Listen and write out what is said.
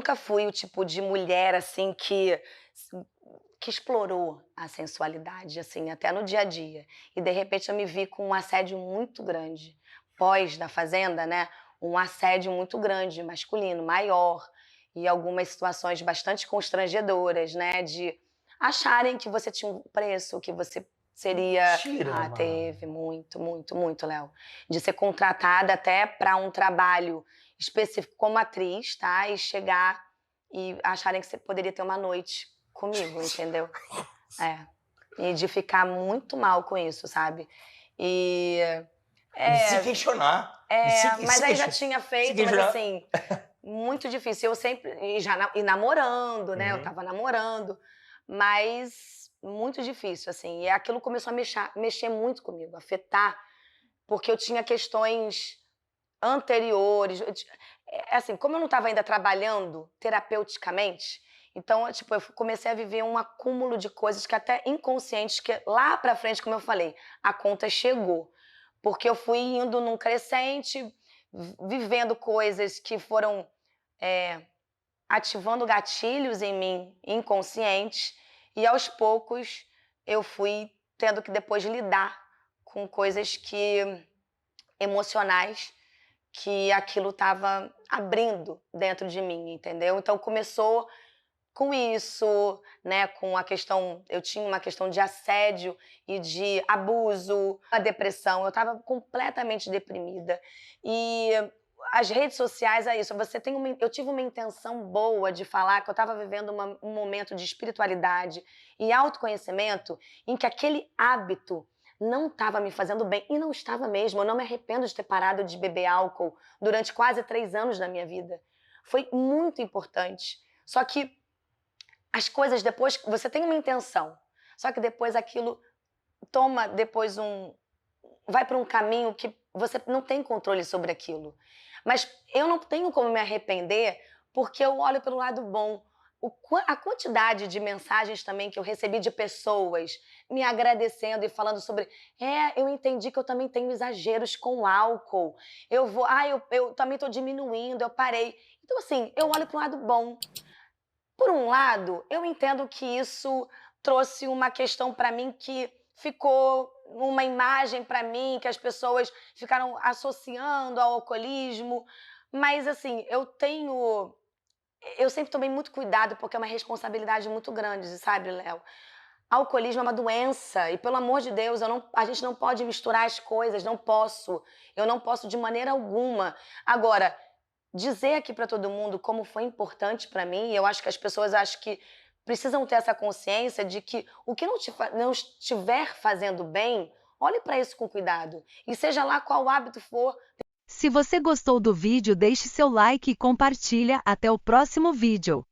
nunca fui o tipo de mulher, assim, que explorou a sensualidade, assim, até no dia a dia. E, de repente, eu me vi com um assédio muito grande. Pós da Fazenda, né? Um assédio muito grande, masculino, maior. E algumas situações bastante constrangedoras, né? De acharem que você tinha um preço, que você seria... Mentira, mano. Teve muito, muito, muito, Léo. De ser contratada até para um trabalho específico como atriz, tá? E chegar e acharem que você poderia ter uma noite comigo, entendeu? E de ficar muito mal com isso, sabe? De se questionar. Mas aí já tinha feito, mas assim, muito difícil. Eu sempre, e namorando, né? Eu tava namorando, mas muito difícil, assim. E aquilo começou a mexer muito comigo, afetar, porque eu tinha questões anteriores. Assim, como eu não estava ainda trabalhando terapeuticamente, então, tipo, eu comecei a viver um acúmulo de coisas que até inconscientes, que lá pra frente, como eu falei, a conta chegou. Porque eu fui indo num crescente, vivendo coisas que foram ativando gatilhos em mim, inconscientes, e aos poucos eu fui tendo que depois lidar com coisas emocionais que aquilo estava abrindo dentro de mim, entendeu? Então começou com isso, né, com a questão, eu tinha uma questão de assédio e de abuso, a depressão, eu estava completamente deprimida. E as redes sociais é isso, eu tive uma intenção boa de falar que eu estava vivendo um momento de espiritualidade e autoconhecimento em que aquele hábito não estava me fazendo bem, e não estava mesmo. Eu não me arrependo de ter parado de beber álcool durante quase 3 anos da minha vida. Foi muito importante. Só que as coisas depois, você tem uma intenção, só que depois aquilo toma depois vai para um caminho que você não tem controle sobre aquilo. Mas eu não tenho como me arrepender, porque eu olho pelo lado bom. A quantidade de mensagens também que eu recebi de pessoas me agradecendo e falando sobre eu entendi que eu também tenho exageros com álcool. Eu também estou diminuindo, eu parei. Então, assim, eu olho para o lado bom. Por um lado, eu entendo que isso trouxe uma questão para mim que ficou uma imagem para mim, que as pessoas ficaram associando ao alcoolismo, mas assim, eu sempre tomei muito cuidado porque é uma responsabilidade muito grande, sabe, Léo? Alcoolismo é uma doença e, pelo amor de Deus, a gente não pode misturar as coisas, não posso. Eu não posso de maneira alguma. Agora, dizer aqui para todo mundo como foi importante para mim, eu acho que as pessoas precisam ter essa consciência de que o que não estiver fazendo bem, olhe para isso com cuidado. E seja lá qual hábito for. Se você gostou do vídeo, deixe seu like e compartilha. Até o próximo vídeo.